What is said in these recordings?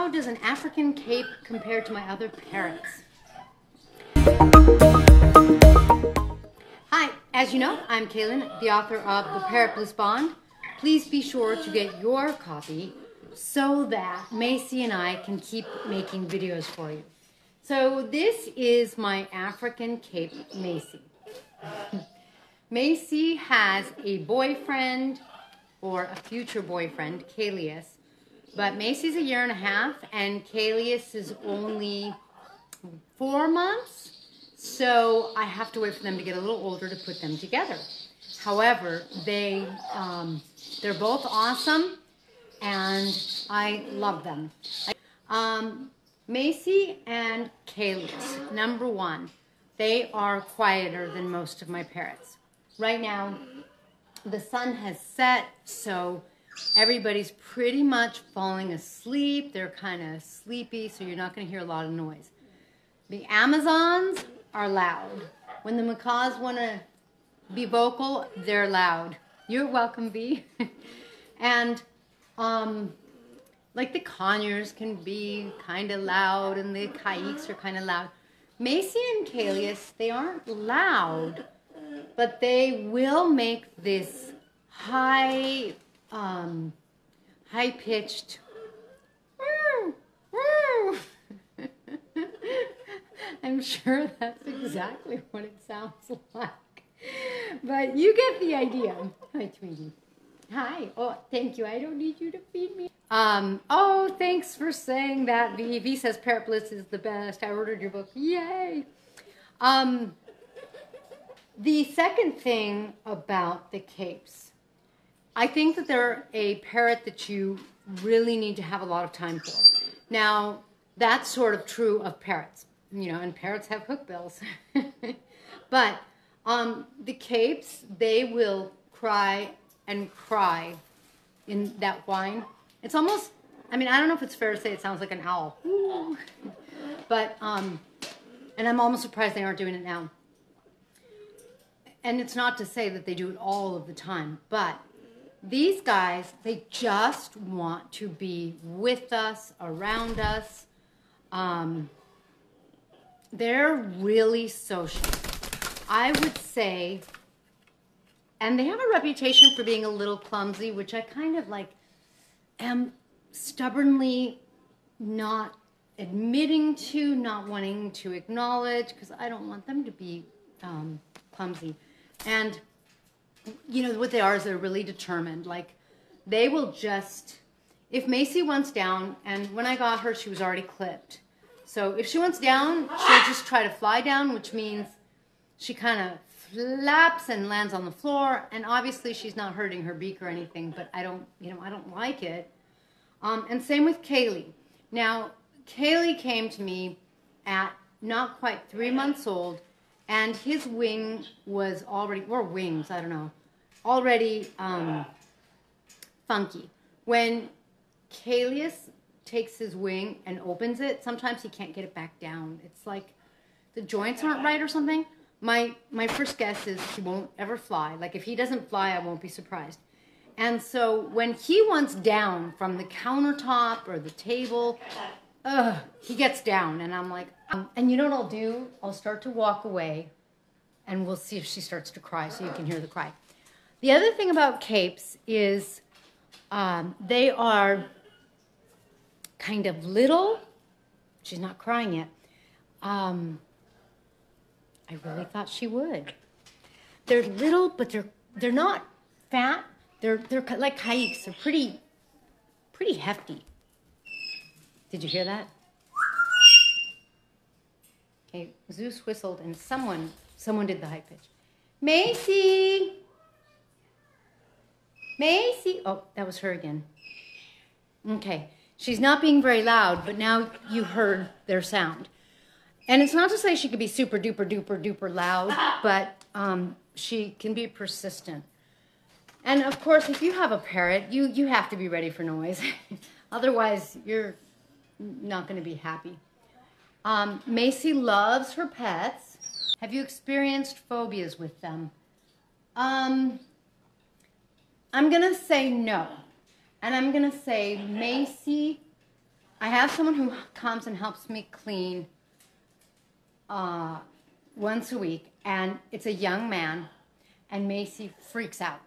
how does an African cape compare to my other parrots? Hi, as you know, I'm Kaylin, the author of The Parrot Bond. Please be sure to get your copy so that Macey and I can keep making videos for you. So this is my African cape, Macey. Macey has a boyfriend, or a future boyfriend, Kalius. But Macey's a 1.5 years, and Kalius is only 4 months. So I have to wait for them to get a little older to put them together. However, they're both awesome, and I love them. Macey and Kalius, number one, they are quieter than most of my parrots. Right now, the sun has set, so everybody's pretty much falling asleep. They're kind of sleepy, so you're not going to hear a lot of noise. The Amazons are loud. When the Macaws want to be vocal, they're loud. You're welcome, Bee. And like the conures can be kind of loud, and the caiques are kind of loud. Macey and Kalius, they aren't loud, but they will make this high-pitched I'm sure that's exactly what it sounds like. But you get the idea. Hi, Tweety. Hi. Oh, thank you. I don't need you to feed me. Oh, thanks for saying that, V. V says Parrotlet is the best. I ordered your book. Yay. The second thing about the capes, I think that they're a parrot that you really need to have a lot of time for. Now, that's sort of true of parrots, you know, and parrots have hook bills. But the capes, they will cry and cry in that whine. It's almost, I mean, I don't know if it's fair to say it sounds like an owl. But, and I'm almost surprised they aren't doing it now. And it's not to say that they do it all of the time, but these guys, they just want to be with us, around us. They're really social. I would say, and they have a reputation for being a little clumsy, which I kind of like am stubbornly not admitting to, not wanting to acknowledge, because I don't want them to be clumsy. And, you know, what they are is they're really determined. Like, they will just, if Macey wants down, and when I got her, she was already clipped. So if she wants down, she'll just try to fly down, which means she kind of flaps and lands on the floor. And obviously she's not hurting her beak or anything, but I don't like it. And same with Kaylee. Now, Kaylee came to me at not quite 3 months old, and his wing was already, or wings, I don't know, already funky. When Kalius takes his wing and opens it, sometimes he can't get it back down. It's like the joints aren't right or something. My first guess is he won't ever fly. Like, if he doesn't fly, I won't be surprised. And so when he wants down from the countertop or the table, he gets down, and I'm like, and you know what I'll do? I'll start to walk away, and we'll see if she starts to cry, so you can hear the cry. The other thing about capes is they are kind of little. She's not crying yet. I really thought she would. They're little, but they're not fat. They're like caiques. They're pretty hefty. Did you hear that? Okay, Zeus whistled, and someone did the high pitch. Macey! Macey! Oh, that was her again. Okay, she's not being very loud, but now you heard their sound. And it's not to say she could be super duper duper duper loud, but she can be persistent. And of course, if you have a parrot, you have to be ready for noise. Otherwise, you're not going to be happy. Macey loves her pets. Have you experienced phobias with them? I'm going to say no. And I'm going to say Macey I have someone who comes and helps me clean once a week, and it's a young man, and Macey freaks out.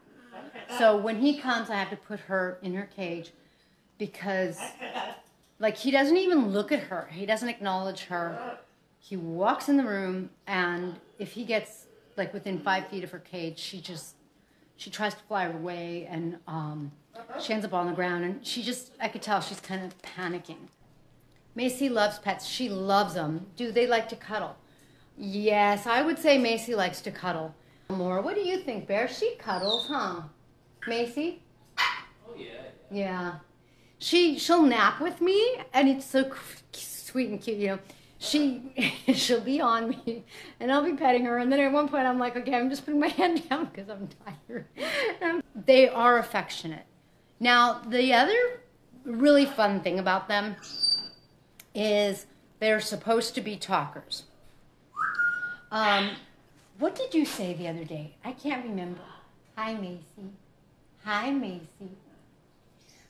So when he comes, I have to put her in her cage because, like, he doesn't even look at her. He doesn't acknowledge her. He walks in the room, and if he gets, like, within 5 feet of her cage, she tries to fly away, and she ends up on the ground, and I could tell she's kind of panicking. Macey loves pets. She loves them. Do they like to cuddle? Yes, I would say Macey likes to cuddle more. What do you think, Bear? She cuddles, huh? Macey? Oh, yeah. Yeah. She'll nap with me, and it's so sweet and cute, you know. She'll be on me, and I'll be petting her, and then at one point I'm like, okay, I'm just putting my hand down because I'm tired. They are affectionate. Now, the other really fun thing about them is they're supposed to be talkers. What did you say the other day? I can't remember. Hi, Macey. Hi, Macey.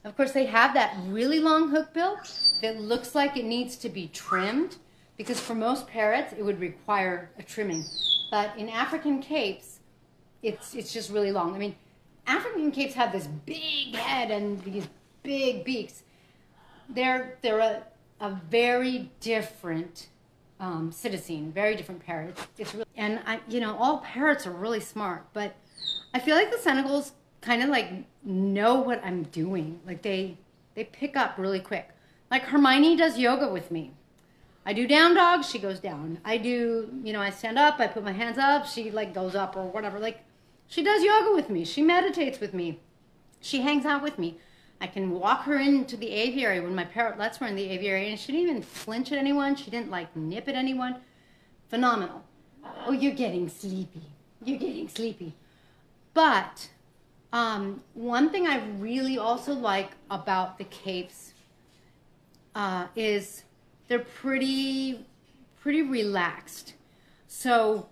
Of course, they have that really long hook bill that looks like it needs to be trimmed, because for most parrots, it would require a trimming. But in African capes, it's just really long. I mean, African capes have this big head and these big beaks. They're a very different citizen, very different parrot. It's really, and all parrots are really smart, but I feel like the Senegals kind of like know what I'm doing. Like they pick up really quick. Like Hermione does yoga with me. I do down dog, she goes down. I do, I stand up, I put my hands up, she like goes up or whatever. Like she does yoga with me. She meditates with me. She hangs out with me. I can walk her into the aviary when my parrotlets were in the aviary, and she didn't even flinch at anyone. She didn't like nip at anyone. Phenomenal. Oh, you're getting sleepy. You're getting sleepy. But one thing I really also like about the capes is they're pretty relaxed. So,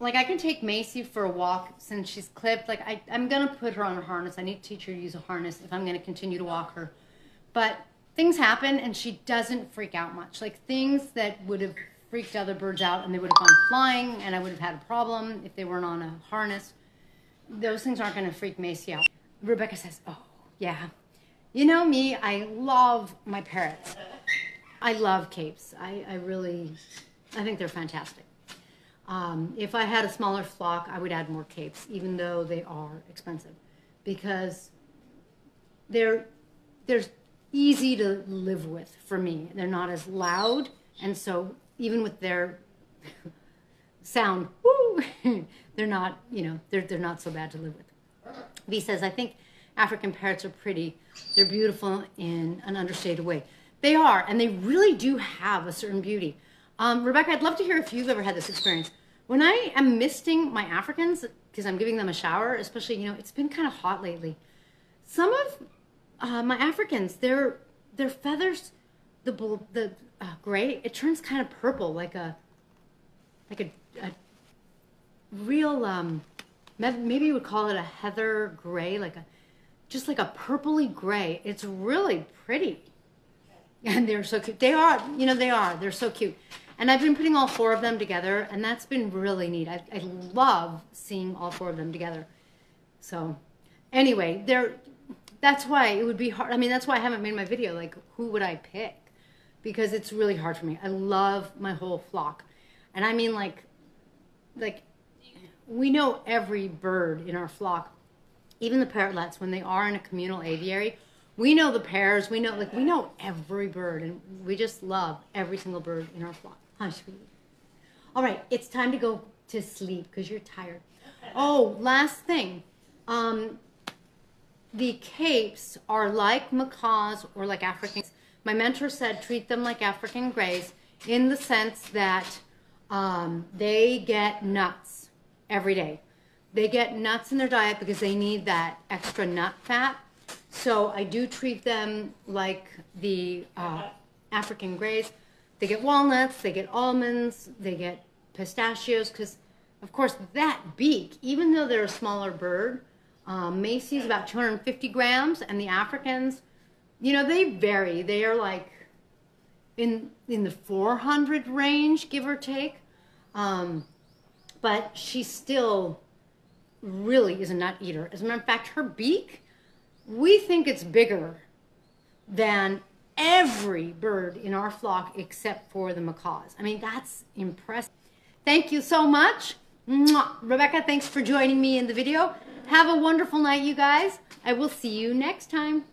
like, I can take Macey for a walk since she's clipped. Like, I'm going to put her on a harness. I need to teach her to use a harness if I'm going to continue to walk her. But things happen, and she doesn't freak out much. Like, things that would have freaked other birds out, and they would have gone flying, and I would have had a problem if they weren't on a harness. Those things aren't going to freak Macey out. Rebecca says, oh, yeah. You know me, I love my parrots. I love capes. I think they're fantastic. If I had a smaller flock, I would add more capes, even though they are expensive, because they're easy to live with for me. They're not as loud, and so even with their sound, woo, they're not, they're not so bad to live with. V says, I think African parrots are pretty. They're beautiful in an understated way. They are, and they really do have a certain beauty. Rebecca, I'd love to hear if you've ever had this experience. When I am misting my Africans, because I'm giving them a shower, especially, it's been kind of hot lately. Some of my Africans, their feathers, the gray, it turns kind of purple, like a real, maybe you would call it a heather gray, just like a purpley gray. It's really pretty. And they're so cute. They are, they're so cute. And I've been putting all 4 of them together, and that's been really neat. I love seeing all 4 of them together. So anyway, that's why it would be hard. I mean, that's why I haven't made my video, like, who would I pick? Because it's really hard for me. I love my whole flock. And I mean, like we know every bird in our flock, even the parrotlets, when they are in a communal aviary. We know the pairs, we know every bird, and we just love every single bird in our flock. Huh, sweetie? All right, it's time to go to sleep because you're tired. Oh, last thing. The capes are like macaws or like Africans. My mentor said treat them like African grays in the sense that they get nuts every day. They get nuts in their diet because they need that extra nut fat. So I do treat them like the African grays. They get walnuts, they get almonds, they get pistachios, because, of course, that beak, even though they're a smaller bird, Macey's about 250 grams, and the Africans You know, they vary. They are like in the 400 range, give or take. But she still really is a nut eater. As a matter of fact, her beak, we think it's bigger than every bird in our flock except for the macaws. I mean, that's impressive. Thank you so much. Mwah. Rebecca, thanks for joining me in the video. Have a wonderful night, you guys. I will see you next time.